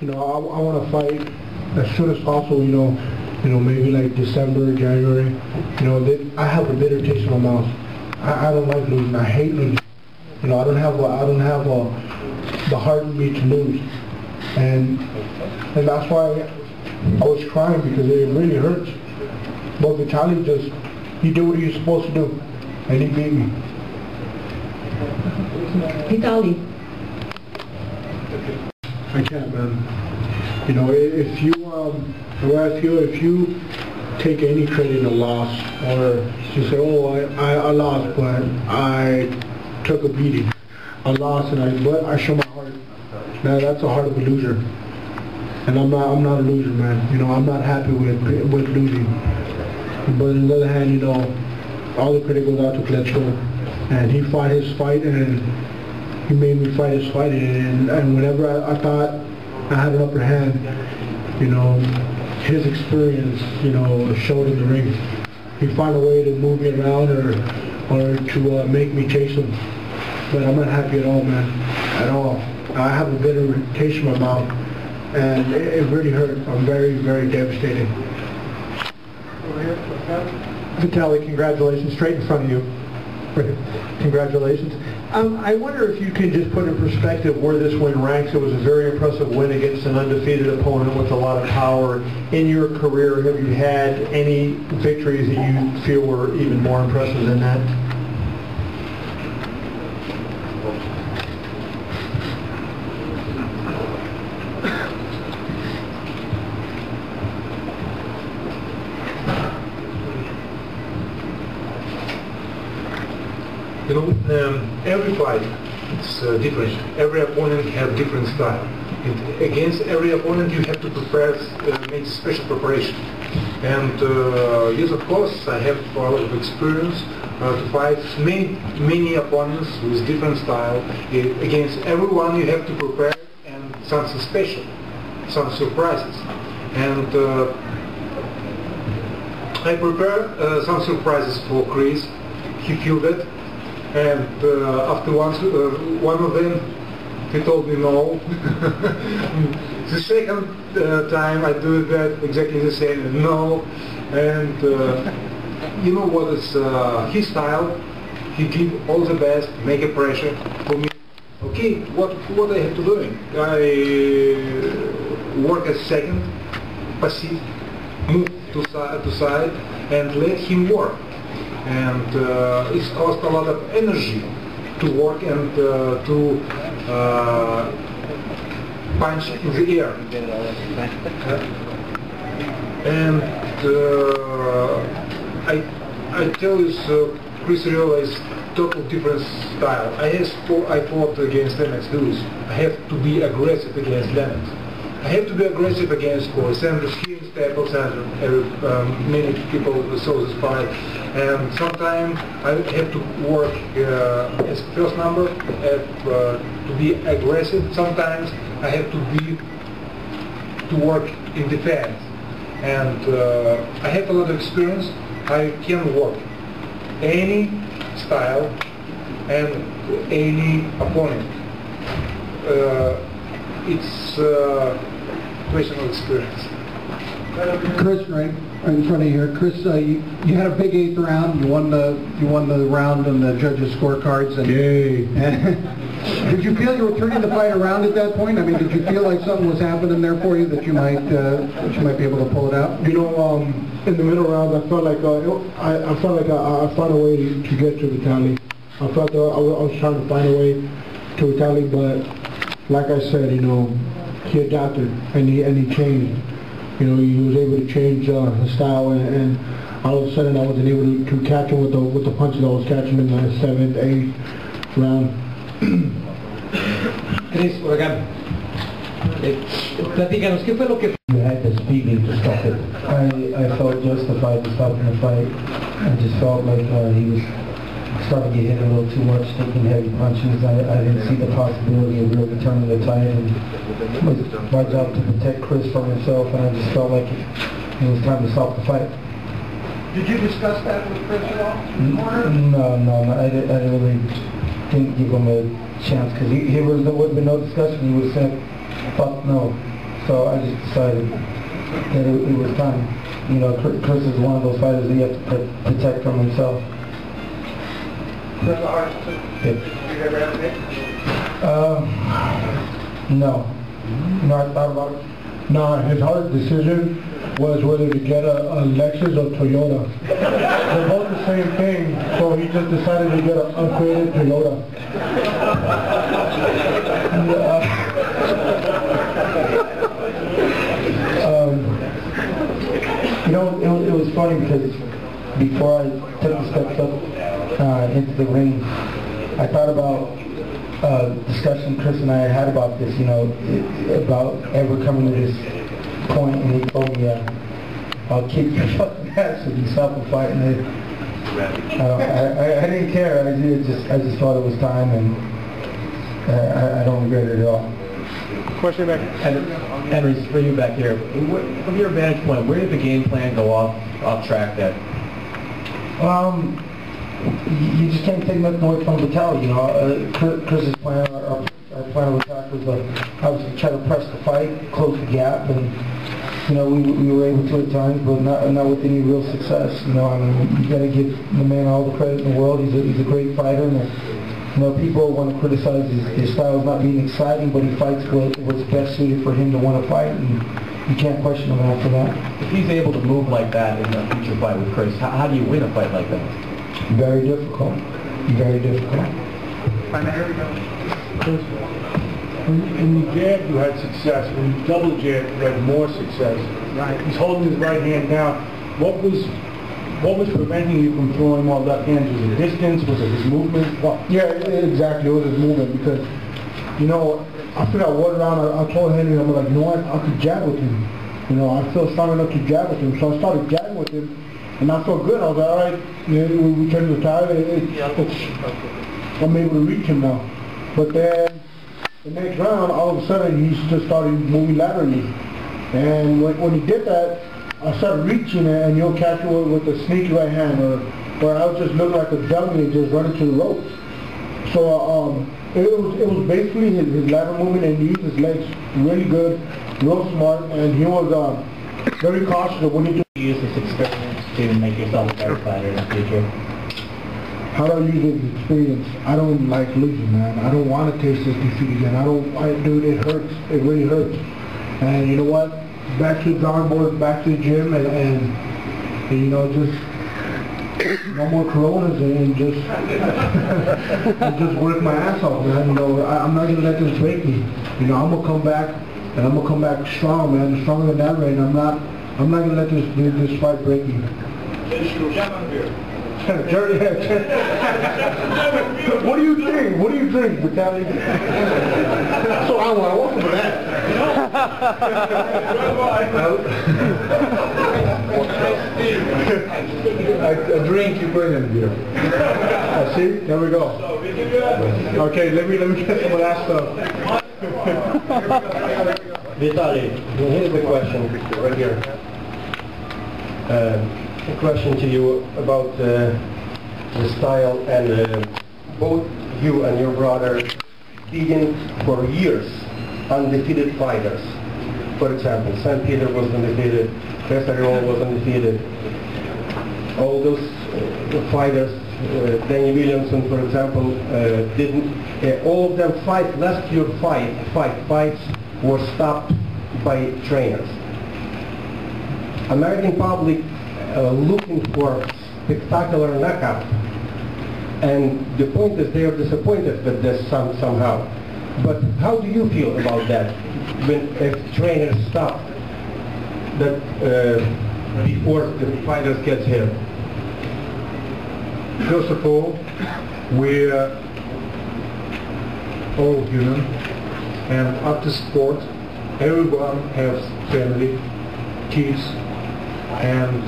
I want to fight as soon as possible. Maybe like December, January. I have a bitter taste in my mouth. I don't like losing. I hate losing. I don't have the heart in me to lose, and that's why I was crying, because it really hurts. But Vitali he did what he was supposed to do, and he beat me. Vitali. I can't, man. If you take any credit in a loss, or you say, oh, I lost, but I took a beating. I lost, but I show my heart. Now that's the heart of a loser, and I'm not a loser, man. I'm not happy with losing. But on the other hand, all the credit goes out to Klitschko, and he fought his fight, and he made me fight his fight, and whenever I thought I had an upper hand, his experience, showed in the ring. He found a way to move me around or to make me chase him. But I'm not happy at all, man, at all. I have a bitter taste in my mouth, and it really hurt. I'm very, very devastated. Vitali, congratulations, straight in front of you. Congratulations. I wonder if you can just put in perspective where this win ranks. It was a very impressive win against an undefeated opponent with a lot of power. In your career, have you had any victories that you feel were even more impressive than that? Every fight is different. Every opponent has different style. And against every opponent you have to prepare, make special preparation. And yes, of course, I have a lot of experience to fight many opponents with different style. Against everyone you have to prepare and something special, some surprises. And I prepare some surprises for Chris. He feel that. And after one of them, he told me no. The second time I do that exactly the same, no. And you know what is his style? He give all the best, make a pressure for me. Okay, what I have to do? I work as second, passive, move to side, and let him work. And it's cost a lot of energy to work and to punch in the air. And I tell you, Chris Arreola is total different style. I fought against Lennox Lewis. I have to be aggressive against Lennox. I have to be aggressive against Corey Sanders here in Staples Center. Many people saw this fight, and sometimes I have to work as first number, to be aggressive. Sometimes I have to work in defense, and I have a lot of experience. I can work any style and any opponent. It's question of experience. Chris, right in front of you here. Chris, you had a big 8th round. You won the round on the judges' scorecards. And, yay! Did you feel you were turning the fight around at that point? I mean, did you feel like something was happening there for you that you might be able to pull it out? In the middle rounds, I felt like I found a way to get to Vitali. I felt I was trying to find a way to Vitali, but like I said, he adapted and he changed. He was able to change his style, and all of a sudden I wasn't able to catch him with the punches I was catching in the 7th, 8th round. Chris, por acá. Platícanos, ¿qué fue lo que... You had to speak me to stop it. I felt justified to stop the fight. I just felt like he was starting to get hit a little too much, taking heavy punches. I didn't see the possibility of really turning the tide, and it was my job to protect Chris from himself, and I just felt like it was time to stop the fight. Did you discuss that with Chris at all? No, I really didn't give him a chance, because there would have been no discussion. He would have said, fuck no. So I just decided that it was time. You know, Chris is one of those fighters that you have to protect from himself. No. No, I thought about it. No, his hard decision was whether to get a Lexus or Toyota. They're both the same thing, so he just decided to get an upgraded Toyota. You know, it was funny because before I took the steps up into the ring, I thought about discussion Chris and I had about this, you know, about ever coming to this point, and he told me, I'll kick your fucking ass if you stop a fight, and I didn't care. I just thought it was time, and I don't regret it at all. Question back. Henry, for you back here. From your vantage point, where did the game plan go off track then? You just can't take nothing away from Vitali. You know, Chris's plan, our plan of attack was obviously try to press the fight, close the gap, and you know we were able to at times, but not with any real success. You know, I mean, you got to give the man all the credit in the world. He's a great fighter, and you know, people want to criticize his style as not being exciting, but he fights what's best suited for him to want to fight, and you can't question him for that. If he's able to move like that in a future fight with Chris, how do you win a fight like that? Very difficult. Very difficult. When you jab, you had success. When you double jab, you had more success. Right. He's holding his right hand down. What was preventing you from throwing more left hands? Was it distance? Was it his movement? Yeah, exactly. It was his movement because, you know, I forgot what round I told Henry, I'm like, you know what, I could jab with him. You know, I feel strong enough to jab with him. So I started jabbing with him, and I felt good. I was like, all right, you know, we turned the tide. I'm able to reach him now. But then the next round, all of a sudden, he just started moving laterally. And when he did that, I started reaching it, and you'll catch it with a sneaky right hand, or I was just looking like a dummy and just running to the ropes. So it was basically his lateral movement, and he used his legs really good, real smart, and he was very cautious of what he did. You use this experience to make yourself a better fighter in the future. How do I use this experience? I don't like losing, man. I don't want to taste this defeat again. Dude, it hurts. It really hurts. And you know what? Back to the drawing board, back to the gym, and you know, just no more Coronas, and just and just work my ass off, man. You know, I'm not gonna let this break me. You know, I'm gonna come back, and I'm gonna come back strong, man, stronger than ever. And I'm not gonna let this fight break me. What do you think? What do you think, Vitali? That's what I want. I want some of that. A drink you put in beer. See? There we go. Okay, let me get some of that stuff. Vitali, here's the question right here. A question to you about the style, and both you and your brother being for years undefeated fighters. For example, St. Peter was undefeated, Cristobal Arreola was undefeated. All those fighters, Danny Williamson, for example, didn't. All of them last year fights were stopped by trainers. American public looking for spectacular knockout, and the point is they are disappointed with this somehow. But how do you feel about that when if trainers stop that before the fighters get here? First of all, we're all human, and after sport, everyone has family, kids, and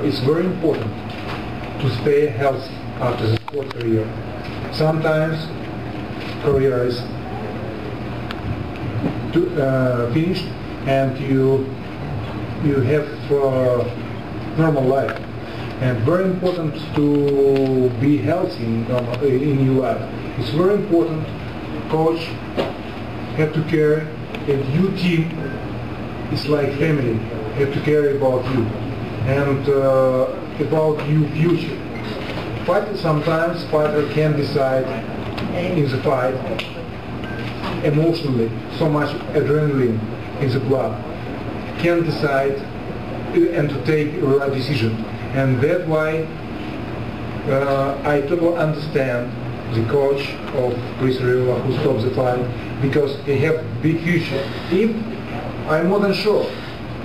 it's very important to stay healthy after the sport career. Sometimes career is finished and you have normal life, and very important to be healthy in your life. It's very important. Coach have to care, and your team it's like family. Have to care about you and about your future. Sometimes fighter can decide in the fight emotionally, so much adrenaline in the blood, can decide and to take a right decision. And that's why I totally understand the coach of Cristobal Arreola who stopped the fight, because he have big future. If I'm more than sure,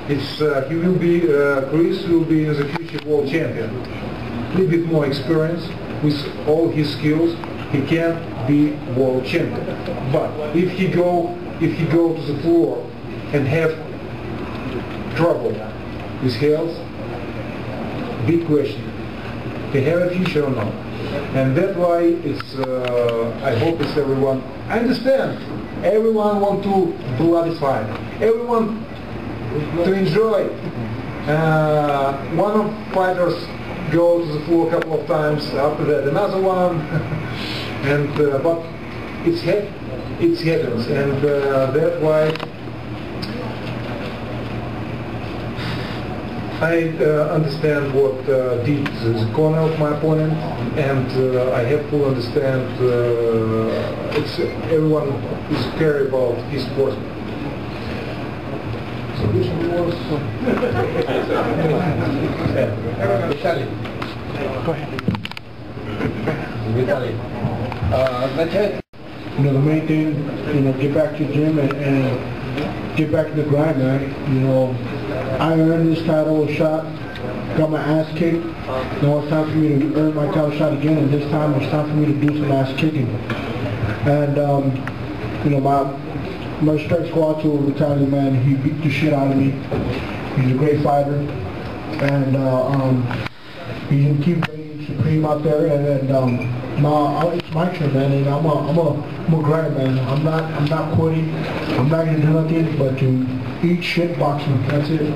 it's he will be Chris will be in the future world champion. A little bit more experience with all his skills, he can be world champion. But if he go to the floor and have trouble with health, big question. They have a future or not? And that's why it's. I hope it's everyone. I understand. Everyone want to bloody fight. Everyone to enjoy. One of fighters go to the floor a couple of times. After that, another one. And but it happens, and that's why I understand what did the corner of my opponent, and I have to understand it's everyone is care about his sport. Solution was Vitali. Go ahead. Vitali. That's it. You know, the main thing, get back to the gym and get back to the grind, man. You know, I earned this title shot, got my ass kicked. Now it's time for me to earn my title shot again, and this time it's time for me to do some ass kicking. And, you know, my respect go out to Vitali, man. He beat the shit out of me. He's a great fighter. And he's going to keep reigning supreme out there. And now it's my turn, man. And I'm a grind, man. I'm not quitting. I'm not going to do nothing but to eat shit boxing. That's it.